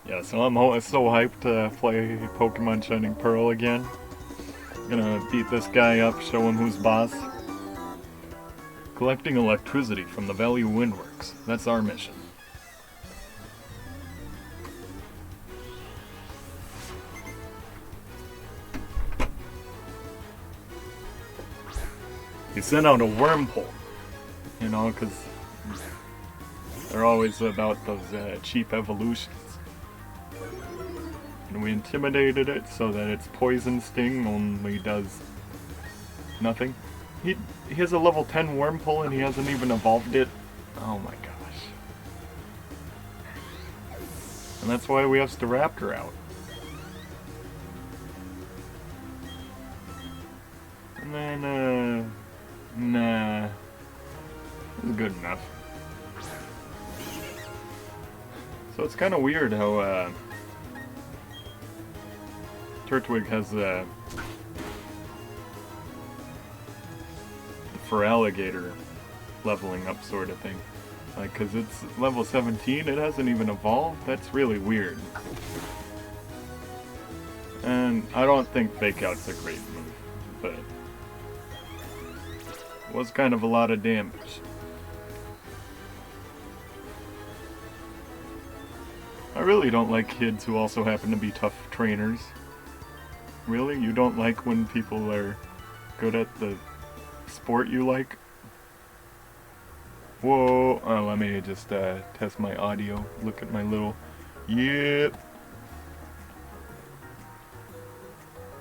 Yeah, so I'm so hyped to play Pokemon Shining Pearl again. Gonna beat this guy up, show him who's boss. Collecting electricity from the Valley Windworks. That's our mission. He sent out a wormhole. You know, because they're always about those cheap evolutions. And we intimidated it so that its poison sting only does nothing. He has a level 10 wormhole and he hasn't even evolved it. Oh my gosh. And that's why we have Staraptor out. And then, nah. It's good enough. So it's kind of weird how, Turtwig has, for alligator leveling up sort of thing. Like, cause it's level 17, it hasn't even evolved? That's really weird. And I don't think Fake Out's a great move, but it was kind of a lot of damage. I really don't like kids who also happen to be tough trainers. Really? You don't like when people are good at the sport you like? Whoa! Oh, let me just test my audio. Look at my little... Yep!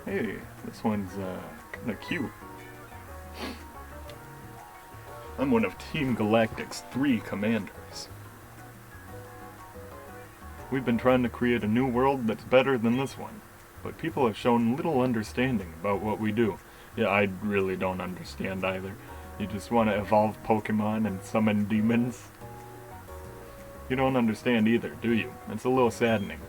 Hey, this one's kinda cute. I'm one of Team Galactic's 3 commanders. We've been trying to create a new world that's better than this one, but people have shown little understanding about what we do. Yeah, I really don't understand either. You just want to evolve Pokemon and summon demons? You don't understand either, do you? It's a little saddening.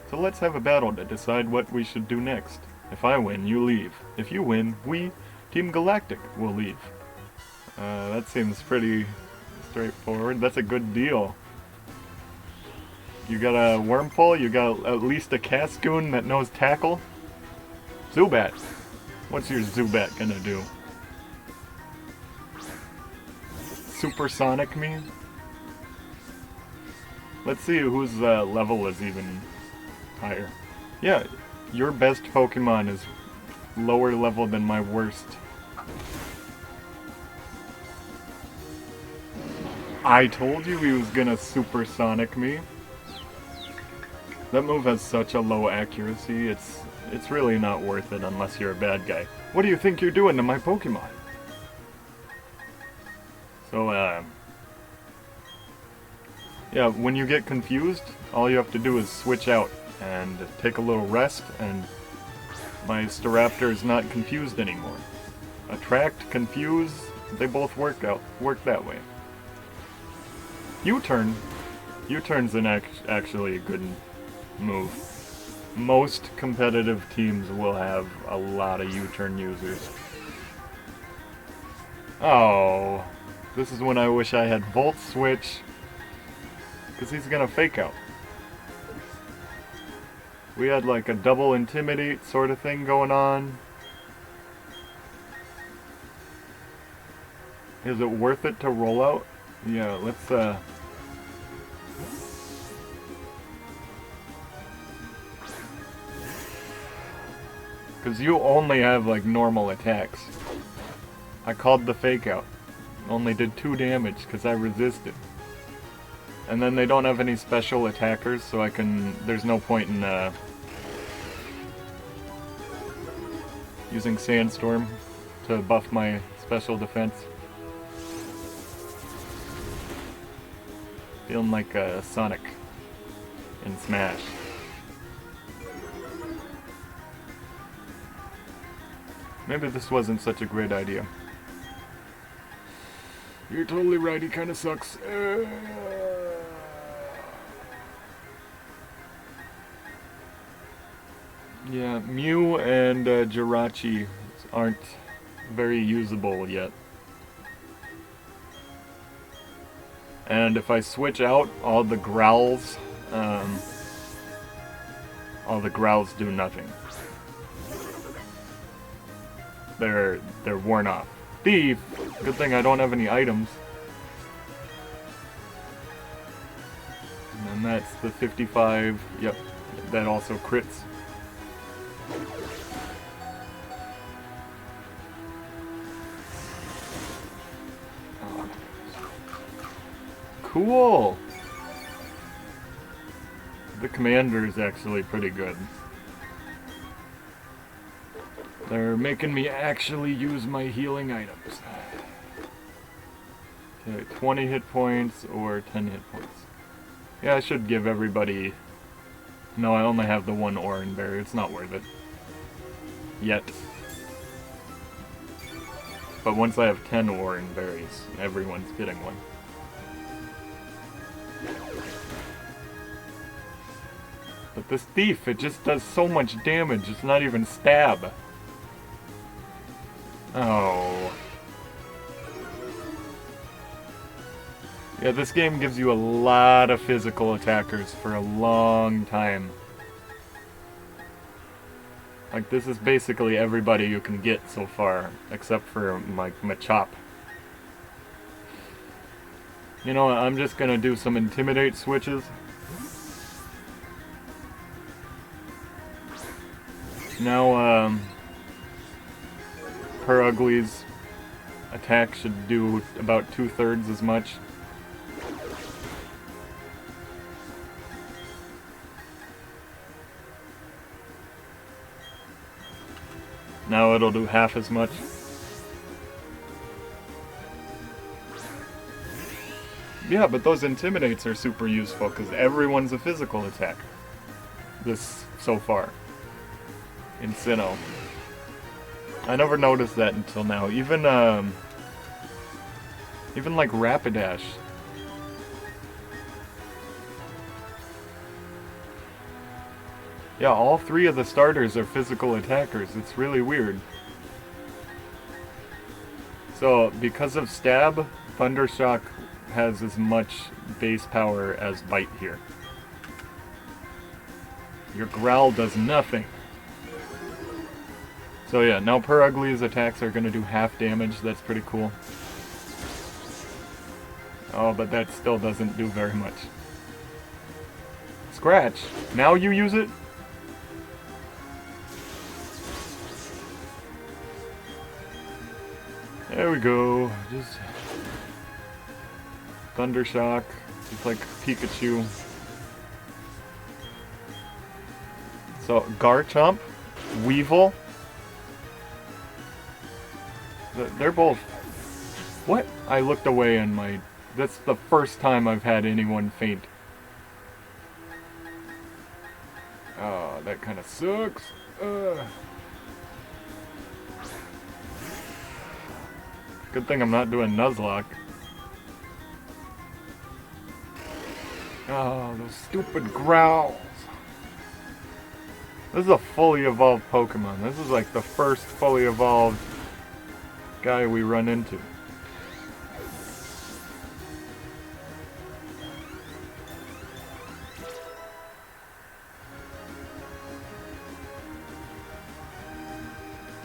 So let's have a battle to decide what we should do next. If I win, you leave. If you win, we, Team Galactic, will leave. That seems pretty straightforward. That's a good deal. You got a Wurmple, you got at least a Cascoon that knows Tackle. Zubat. What's your Zubat gonna do? Supersonic me? Let's see whose level is even higher. Yeah, your best Pokemon is lower level than my worst. I told you he was gonna Supersonic me. That move has such a low accuracy, it's really not worth it unless you're a bad guy. What do you think you're doing to my Pokemon? So, yeah, when you get confused, all you have to do is switch out and take a little rest, and my Staraptor is not confused anymore. Attract, confuse, they both work that way. U-turn. U-turn's actually a good move. Most competitive teams will have a lot of U-turn users. Oh, this is when I wish I had Volt Switch, because he's gonna Fake Out. We had like a double Intimidate sort of thing going on. Is it worth it to roll out? Yeah, let's because you only have like normal attacks. I called the Fake Out. Only did 2 damage because I resisted. And then they don't have any special attackers, so I can... There's no point in using Sandstorm to buff my special defense. Feeling like Sonic in Smash. Maybe this wasn't such a great idea. You're totally right, he kinda sucks. Yeah, Mew and Jirachi aren't very usable yet. And if I switch out all the growls, all the growls do nothing. They're worn off. Thief! Good thing I don't have any items. And then that's the 55. Yep, that also crits. Oh. Cool! The commander is actually pretty good. They're making me actually use my healing items. Okay, 20 hit points or 10 hit points. Yeah, I should give everybody... No, I only have the one orange berry. It's not worth it. Yet. But once I have 10 orange berries, everyone's getting one. But this thief, it just does so much damage. It's not even stab. Oh. Yeah, this game gives you a lot of physical attackers for a long time. Like, this is basically everybody you can get so far, except for, like, Machop. You know what, I'm just gonna do some Intimidate switches. Now, Per Ugly's attack should do about 2/3 as much. Now it'll do half as much. Yeah, but those Intimidates are super useful because everyone's a physical attacker. This so far. In Sinnoh. I never noticed that until now. Even like Rapidash. Yeah, all three of the starters are physical attackers. It's really weird. So, because of Stab, Thundershock has as much base power as Bite here. Your Growl does nothing. So yeah, now Per Ugly's attacks are going to do half damage. That's pretty cool. Oh, but that still doesn't do very much. Scratch! Now you use it? There we go. Just Thundershock, just like Pikachu. So Garchomp, Weevil. They're both... What? I looked away and my... That's the first time I've had anyone faint. Oh, that kind of sucks. Good thing I'm not doing Nuzlocke. Oh, those stupid growls. This is a fully evolved Pokemon. This is like the first fully evolved guy we run into.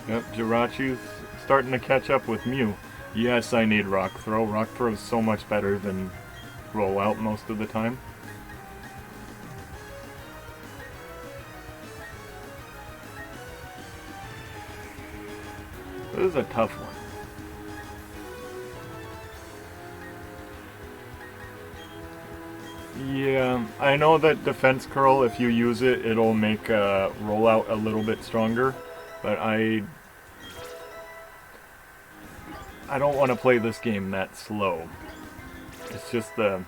Yep, Jirachi's starting to catch up with Mew. Yes, I need Rock Throw. Rock Throw is so much better than Roll Out most of the time. This is a tough one. Yeah, I know that Defense Curl, if you use it, it'll make Rollout a little bit stronger, but I don't want to play this game that slow. It's just the...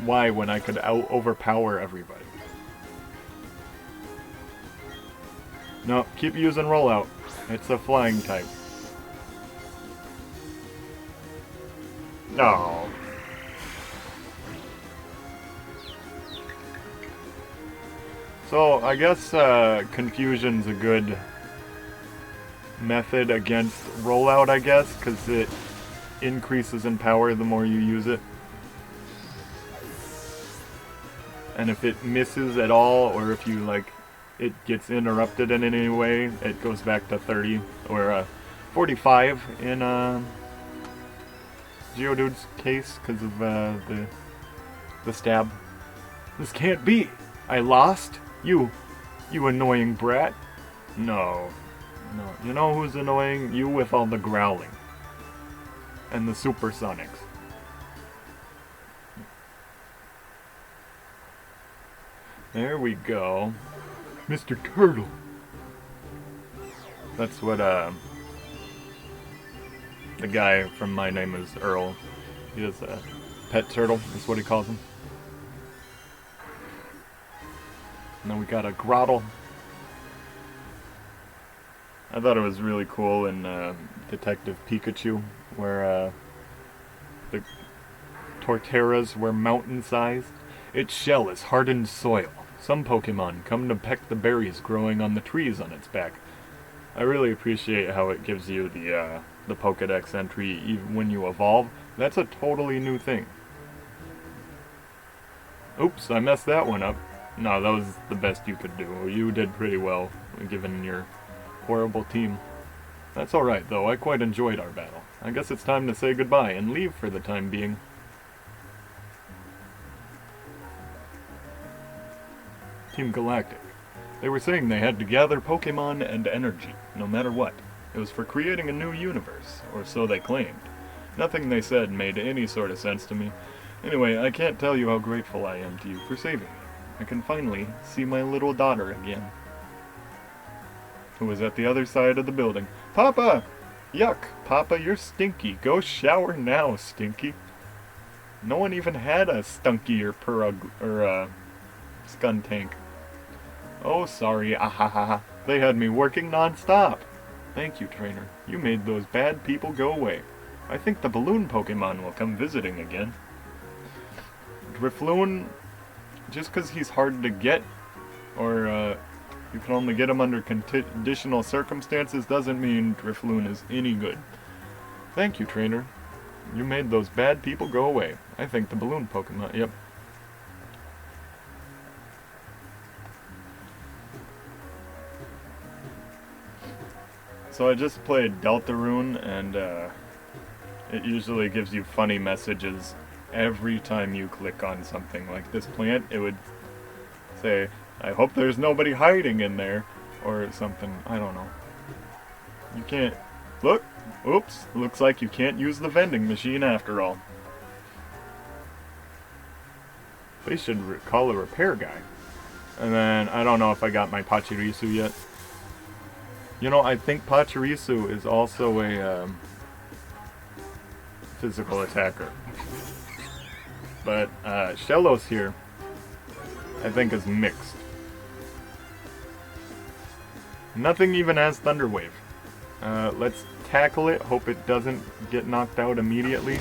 Why when I could overpower everybody? No, keep using Rollout. It's a flying type. No. So, I guess Confusion's a good method against Rollout, I guess, because it increases in power the more you use it. And if it misses at all, or if you, like, it gets interrupted in any way, it goes back to 30 or 45 in Geodude's case because of the stab. This can't be. I lost? You annoying brat. No. You know who's annoying? You with all the growling. And the supersonics. There we go. Mr. Turtle. That's what, the guy from My Name is Earl. He has a pet turtle, is what he calls him. And then we got a grottle. I thought it was really cool in Detective Pikachu, where the Torterras were mountain-sized. Its shell is hardened soil. Some Pokemon come to peck the berries growing on the trees on its back. I really appreciate how it gives you the Pokedex entry even when you evolve. That's a totally new thing. Oops, I messed that one up. No, that was the best you could do. You did pretty well, given your horrible team. That's alright, though. I quite enjoyed our battle. I guess it's time to say goodbye and leave for the time being. Team Galactic. They were saying they had to gather Pokemon and energy, no matter what. It was for creating a new universe, or so they claimed. Nothing they said made any sort of sense to me. Anyway, I can't tell you how grateful I am to you for saving me. I can finally see my little daughter again. Who was at the other side of the building. Papa! Yuck! Papa, you're stinky. Go shower now, Stinky. No one even had a Stunky or Skuntank. Oh, sorry, ahaha. They had me working non-stop. Thank you, trainer. You made those bad people go away. I think the balloon Pokemon will come visiting again. Drifloon, just because he's hard to get, or you can only get him under conditional circumstances, doesn't mean Drifloon is any good. Thank you, trainer. You made those bad people go away. I think the balloon Pokemon, yep. So I just played Deltarune, and it usually gives you funny messages every time you click on something. Like this plant, it would say, I hope there's nobody hiding in there, or something. I don't know. You can't... Look! Oops! Looks like you can't use the vending machine after all. They should call a repair guy. And then, I don't know if I got my Pachirisu yet. You know, I think Pachirisu is also a physical attacker. But Shellos here, I think, is mixed. Nothing even has Thunder Wave. Let's tackle it, hope it doesn't get knocked out immediately.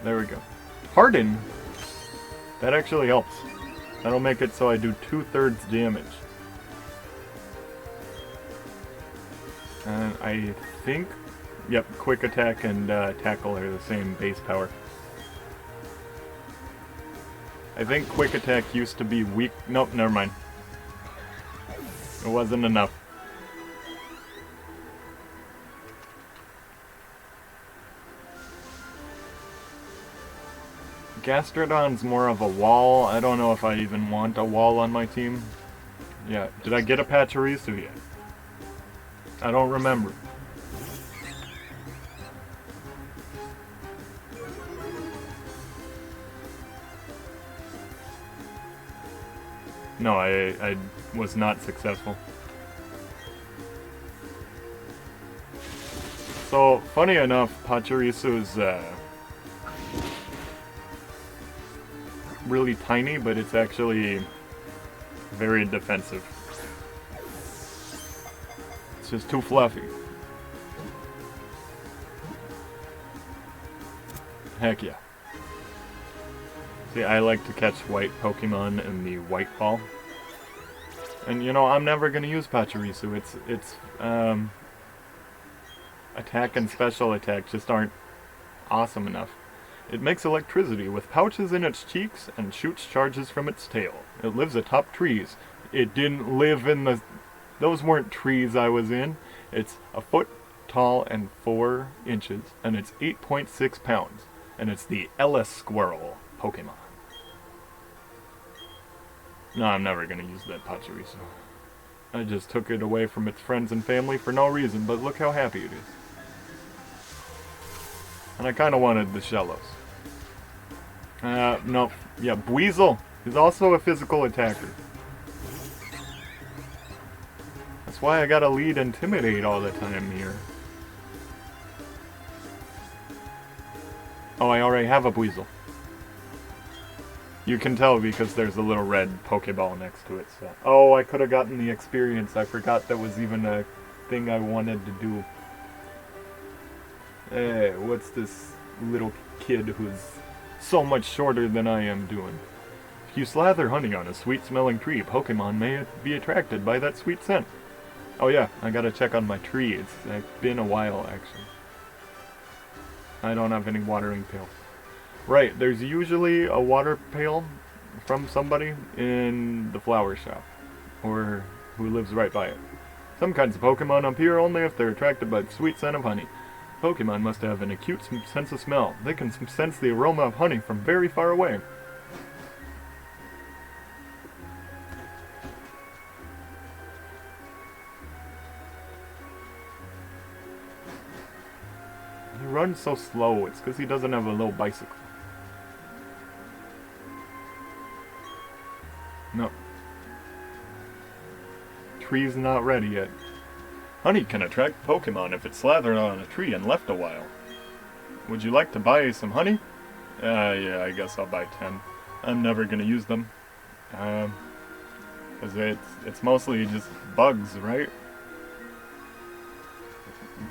There we go. Harden! That actually helps. That'll make it so I do 2/3 damage. And I think, yep, Quick Attack and Tackle are the same base power. I think Quick Attack used to be weak. Nope, never mind. It wasn't enough. Gastrodon's more of a wall. I don't know if I even want a wall on my team. Yeah, did I get a Pachirisu yet? I don't remember. No, I was not successful. So, funny enough, Pachirisu is really tiny, but it's actually very defensive. It's just too fluffy. Heck yeah. See, I like to catch white Pokemon in the white ball. And you know, I'm never gonna use Pachirisu. It's attack and special attack just aren't awesome enough. It makes electricity with pouches in its cheeks and shoots charges from its tail. It lives atop trees It didn't live in the... Those weren't trees I was in. It's a foot tall and 4 inches, and it's 8.6 pounds. And it's the LS Squirrel Pokemon. No, I'm never going to use that Pachirisu. I just took it away from its friends and family for no reason, but look how happy it is. And I kind of wanted the Shellos. No. Yeah, Buizel is also a physical attacker. That's why I gotta lead Intimidate all the time here. Oh, I already have a Buizel. You can tell because there's a little red Pokeball next to it. So. Oh, I could have gotten the experience. I forgot that was even a thing I wanted to do. Hey, what's this little kid who's so much shorter than I am doing? If you slather honey on a sweet-smelling tree, Pokemon may be attracted by that sweet scent. Oh yeah, I gotta check on my tree. It's been a while, actually. I don't have any watering pails. Right, there's usually a water pail from somebody in the flower shop, or who lives right by it. Some kinds of Pokemon appear only if they're attracted by the sweet scent of honey. Pokemon must have an acute sense of smell. They can sense the aroma of honey from very far away. He runs so slow. It's because he doesn't have a little bicycle. No. Tree's not ready yet. Honey can attract Pokemon if it's slathered on a tree and left a while. Would you like to buy some honey? Yeah, I guess I'll buy 10. I'm never gonna use them. Because it's mostly just bugs, right?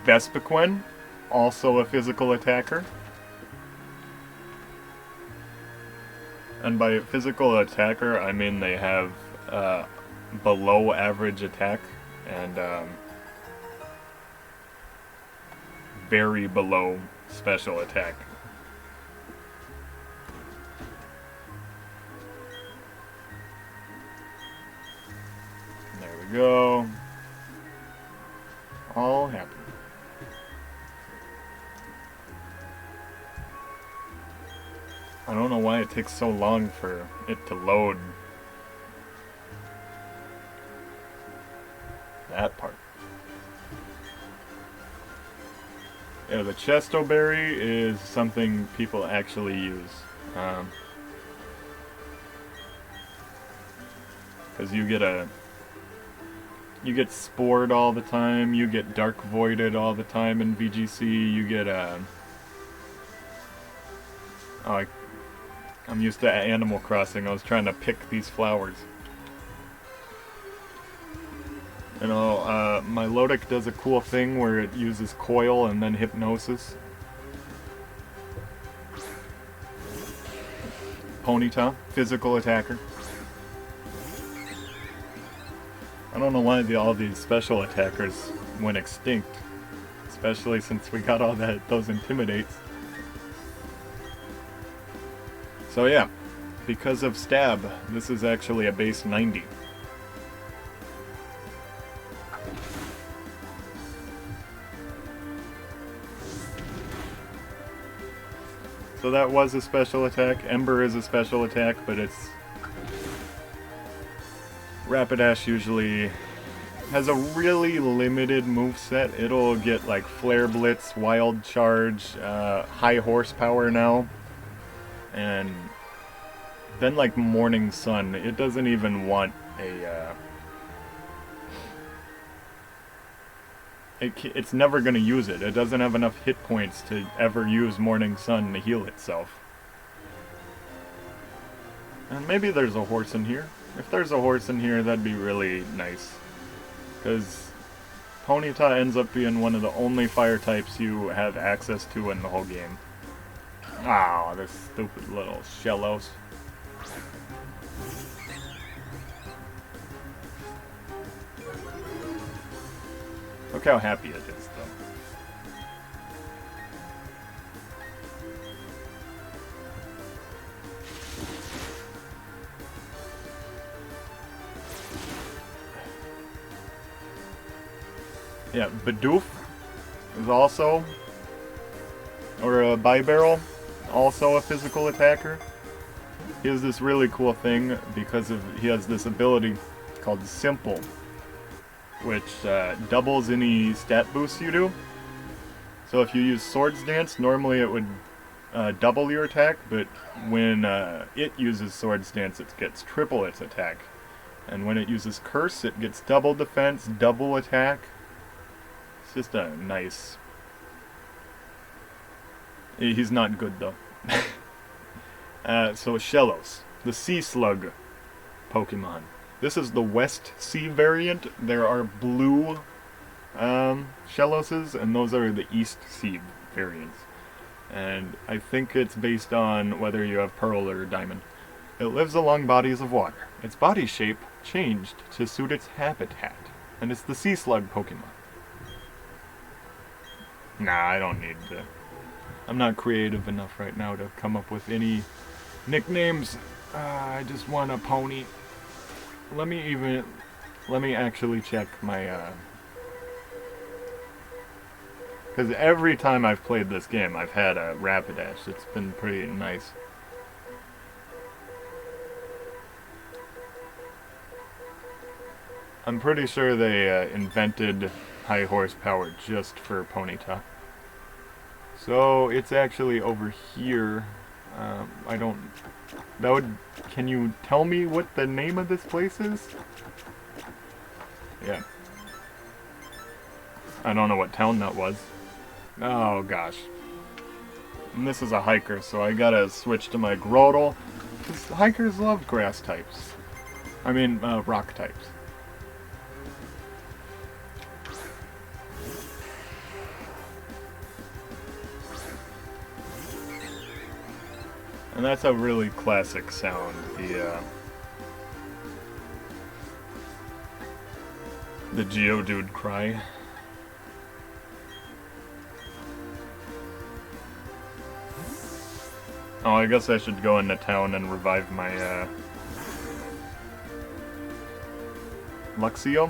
Vespiquen, also a physical attacker. And by physical attacker, I mean they have below average attack and very below special attack. There we go. All happy. I don't know why it takes so long for it to load that part. Yeah, the Chesto Berry is something people actually use. Because you get Spored all the time, you get Dark Voided all the time in VGC, you get I'm used to Animal Crossing. I was trying to pick these flowers. You know, my Lodic does a cool thing where it uses Coil and then Hypnosis. Ponyta, physical attacker. I don't know why all these special attackers went extinct. Especially since we got all those Intimidates. So yeah, because of Stab, this is actually a base 90. So that was a special attack. Ember is a special attack, but it's... Rapidash usually has a really limited moveset. It'll get like Flare Blitz, Wild Charge, high horsepower now. And then like Morning Sun, it doesn't even want a... It's never going to use it. It doesn't have enough hit points to ever use Morning Sun to heal itself. And maybe there's a horse in here. If there's a horse in here, that'd be really nice. Because Ponyta ends up being one of the only fire types you have access to in the whole game. Ah, this stupid little Shellos. Look how happy it is, though. Yeah, Bidoof is also, or a Bibarrel, also a physical attacker. He has this really cool thing because he has this ability called Simple, which doubles any stat boost you do. So if you use Swords Dance, normally it would double your attack, but when it uses Swords Dance, it gets triple its attack. And when it uses Curse, it gets double defense, double attack. It's just a nice... He's not good, though. So Shellos, the Sea Slug Pokemon. This is the West Sea variant. There are blue Shelloses, and those are the East Sea variants. And I think it's based on whether you have Pearl or Diamond. It lives along bodies of water. Its body shape changed to suit its habitat, and it's the Sea Slug Pokemon. Nah, I don't need to. I'm not creative enough right now to come up with any nicknames. I just want a pony. Let me actually check my, because every time I've played this game, I've had a Rapidash. It's been pretty nice. I'm pretty sure they invented high horsepower just for Ponyta. So it's actually over here. I don't... That would... Can you tell me what the name of this place is? Yeah. I don't know what town that was. Oh gosh. And this is a hiker, so I gotta switch to my Grotle. Because hikers love grass types. I mean, rock types. And that's a really classic sound, the Geodude cry. Oh, I guess I should go into town and revive my, Luxio?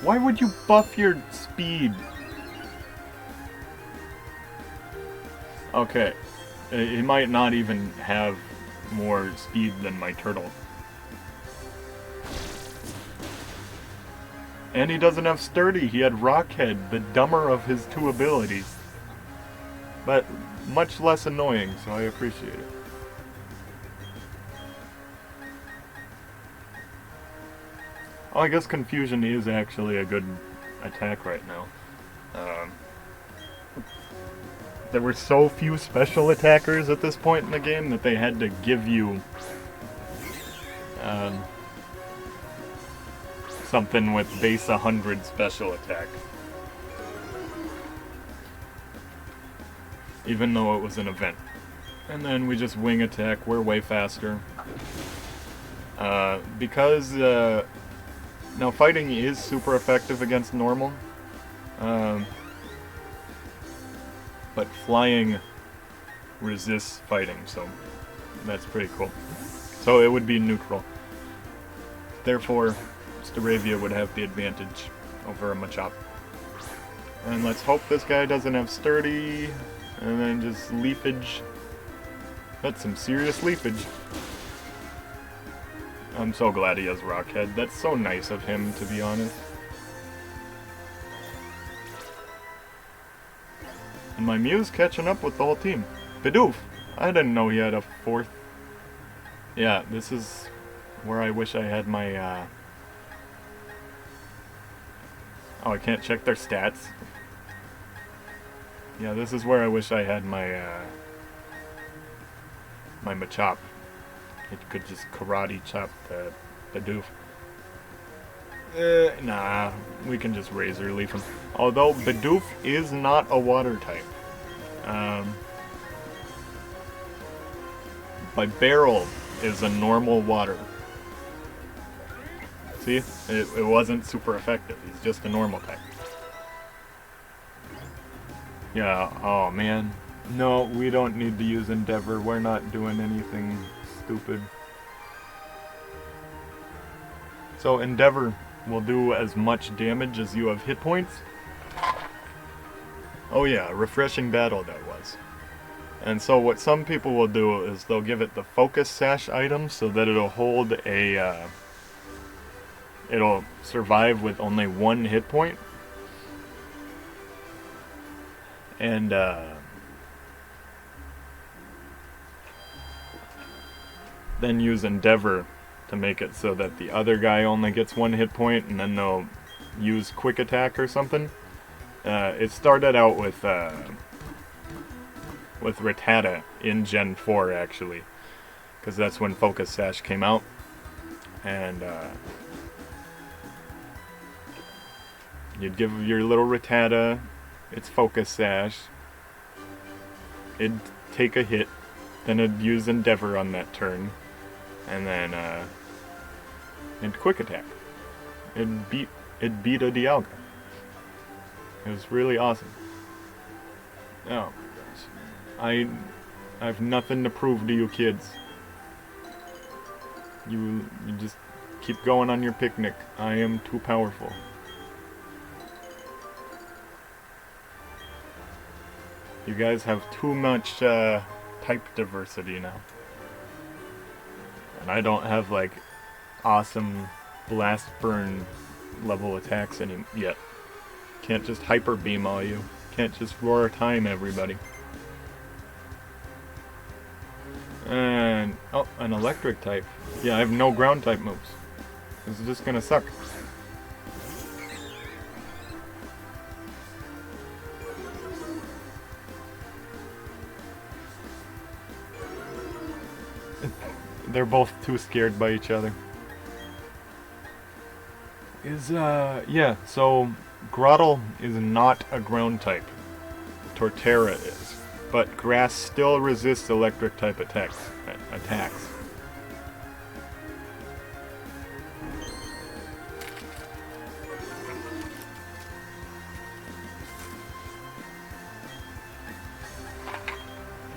Why would you buff your speed? Okay. He might not even have more speed than my turtle. And he doesn't have Sturdy, he had Rockhead, the dumber of his two abilities. But much less annoying, so I appreciate it. Oh, I guess Confusion is actually a good attack right now. There were so few special attackers at this point in the game that they had to give you something with base 100 special attack. Even though it was an event. And then we just wing attack, we're way faster. Because now fighting is super effective against normal. But flying resists fighting, so that's pretty cool. So it would be neutral. Therefore, Staravia would have the advantage over a Machop. And let's hope this guy doesn't have Sturdy, and then just Leafage. That's some serious Leafage. I'm so glad he has Rockhead. That's so nice of him, to be honest. And my Mew's catching up with the whole team. Bidoof! I didn't know he had a fourth. Yeah, this is where I wish I had my, Oh, I can't check their stats. Yeah, this is where I wish I had my, my Machop. It could just karate chop the Bidoof. Nah, we can just Razor Leaf him. Although Bidoof is not a water type. Bibarrel is a normal water. See? It wasn't super effective. He's just a normal type. Yeah, oh man. No, we don't need to use Endeavor. We're not doing anything stupid. So Endeavor will do as much damage as you have hit points, Oh yeah, a refreshing battle that was. And so what some people will do is they'll give it the focus sash item so that it'll hold a, it'll survive with only 1 hit point. And, then use Endeavor to make it so that the other guy only gets 1 hit point, and then they'll use Quick Attack or something. It started out with Rattata in Gen 4, actually, because that's when Focus Sash came out. And you'd give your little Rattata its Focus Sash, it'd take a hit, then it'd use Endeavor on that turn, and then it'd Quick Attack. It'd beat a Dialga. It was really awesome. Oh my gosh. I've nothing to prove to you kids. You just keep going on your picnic. I am too powerful. You guys have too much type diversity now. And I don't have like awesome blast burn level attacks yet. Can't just hyper beam all you. Can't just roar time everybody. And oh, an electric type. Yeah, I have no ground type moves. This is just gonna suck. They're both too scared by each other. Yeah, so Grottle is not a ground type. Torterra is. But grass still resists electric type attacks.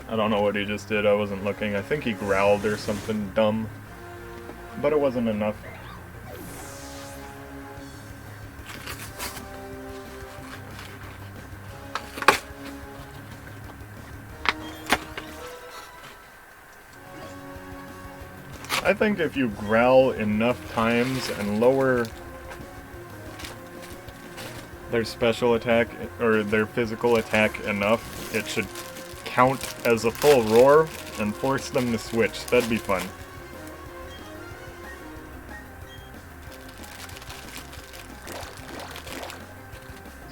I don't know what he just did, I wasn't looking. I think he growled or something dumb. But it wasn't enough. I think if you growl enough times and lower their special attack, or their physical attack enough, it should count as a full roar and force them to switch. That'd be fun.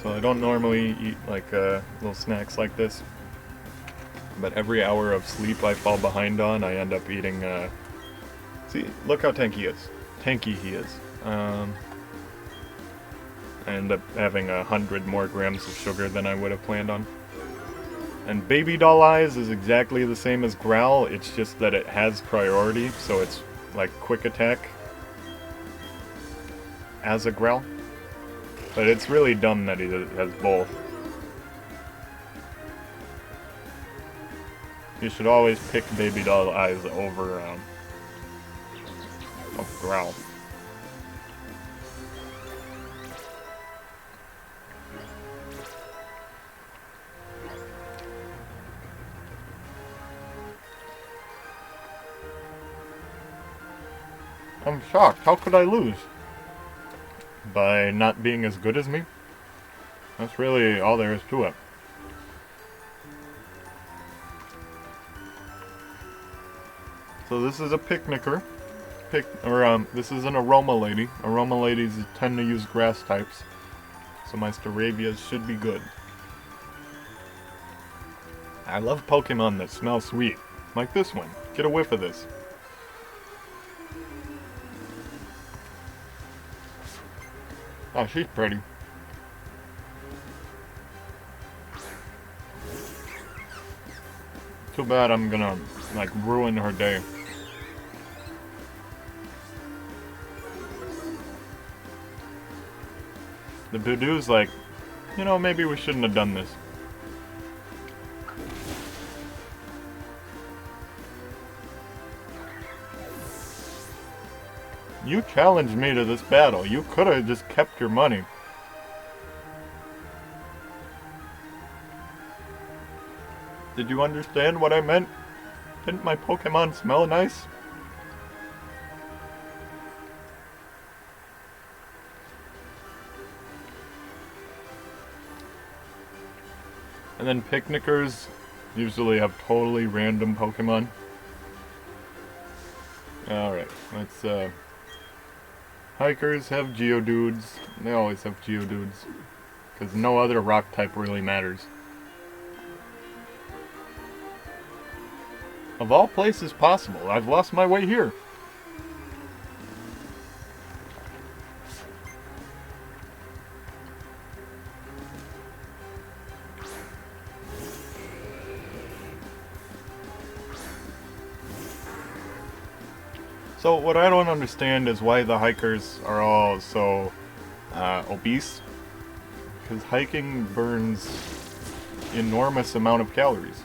So I don't normally eat like little snacks like this, but every hour of sleep I fall behind on, I end up eating see, look how tanky he is. I end up having 100 more grams of sugar than I would have planned on. And Baby Doll Eyes is exactly the same as Growl, it's just that it has priority, so it's like Quick Attack as a Growl. But it's really dumb that he has both. You should always pick Baby Doll Eyes over Growl. I'm shocked. How could I lose? By not being as good as me? That's really all there is to it. So this is a picnicker. This is an Aroma Lady. Aroma Ladies tend to use grass types. So my Staravias should be good. I love Pokemon that smell sweet. Like this one. Get a whiff of this. Oh, she's pretty. Too bad I'm gonna, like, ruin her day. The Budu's like, you know, maybe we shouldn't have done this. You challenged me to this battle. You could have just kept your money. Did you understand what I meant? Didn't my Pokemon smell nice? And then picnickers usually have totally random Pokemon. Alright, let's hikers have Geodudes. They always have Geodudes. Because no other rock type really matters. Of all places possible, I've lost my way here. So what I don't understand is why the hikers are all so obese. Because hiking burns enormous amount of calories.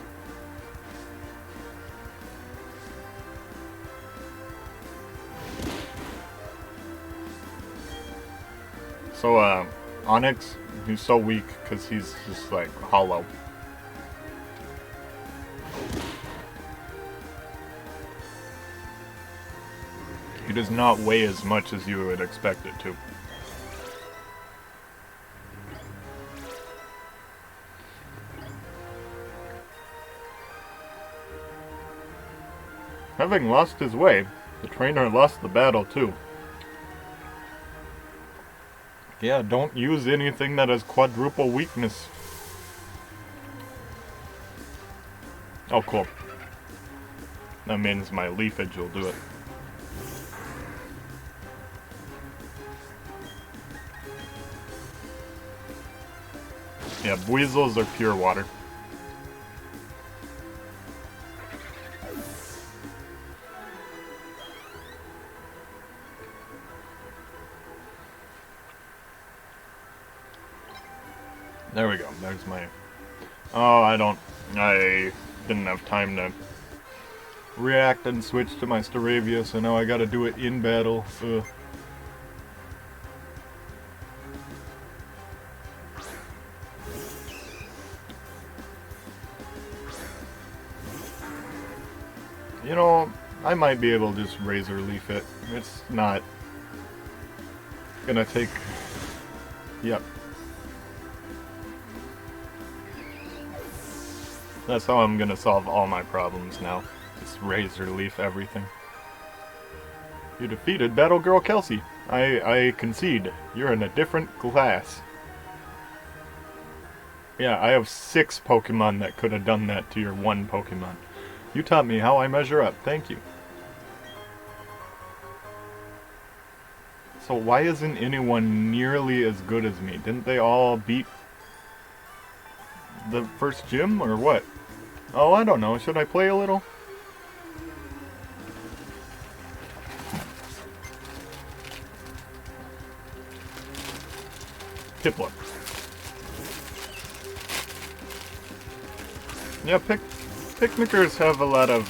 So Onyx, he's so weak because he's just like hollow. He does not weigh as much as you would expect it to. Having lost his way, the trainer lost the battle too. Yeah, don't use anything that has quadruple weakness. Oh, cool. That means my leafage will do it. Yeah, Weasels are pure water. There we go. There's my... Oh, I didn't have time to react and switch to my Staravia, so now I gotta do it in battle. Ugh. You know, I might be able to just Razor Leaf it. It's not gonna take... Yep. That's how I'm gonna solve all my problems now. Just Razor Leaf everything. You defeated Battle Girl Kelsey. I concede. You're in a different class. Yeah, I have 6 Pokemon that could have done that to your 1 Pokemon. You taught me how I measure up. Thank you. So why isn't anyone nearly as good as me? Didn't they all beat the first gym, or what? Oh, I don't know. Should I play a little? Piplup. Yeah, picnickers have a lot of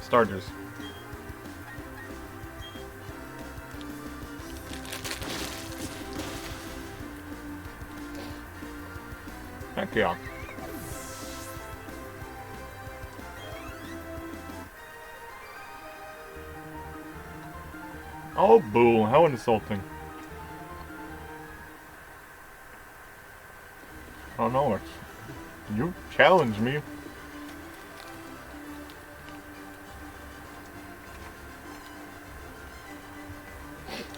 starters. Heck yeah. Oh, boo. How insulting. Oh no, you challenged me.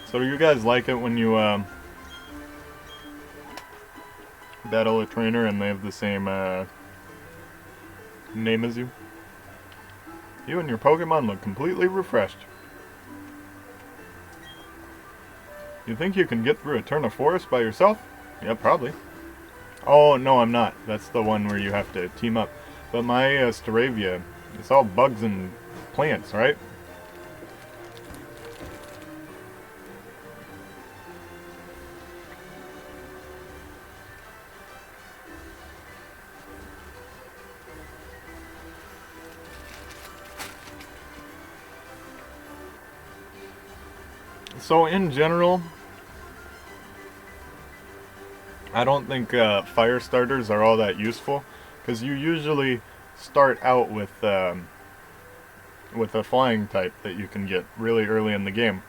So do you guys like it when you battle a trainer and they have the same name as you? You and your Pokemon look completely refreshed. You think you can get through a turn of forest by yourself? Yeah, probably. Oh, no, I'm not. That's the one where you have to team up. But my Staravia, it's all bugs and plants, right? So in general, I don't think fire starters are all that useful, because you usually start out with a flying type that you can get really early in the game.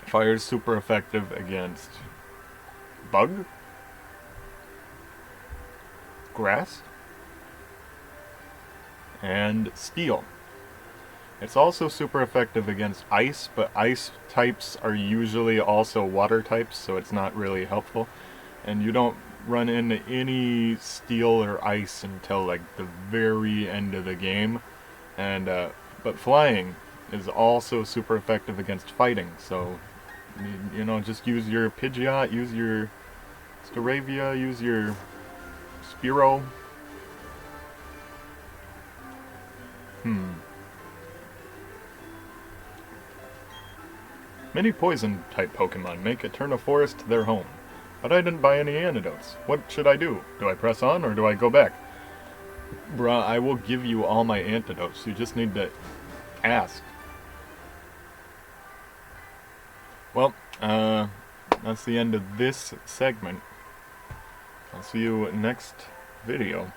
Fire is super effective against bug, grass, and steel. It's also super effective against ice, but ice types are usually also water types, so it's not really helpful. And you don't run into any steel or ice until like the very end of the game. And but flying is also super effective against fighting, so you know, just use your Pidgeot, use your Staravia, use your Spearow. Many poison-type Pokemon make Eterna Forest their home, but I didn't buy any antidotes. What should I do? Do I press on, or do I go back? Bruh, I will give you all my antidotes, you just need to ask. Well, that's the end of this segment. I'll see you next video.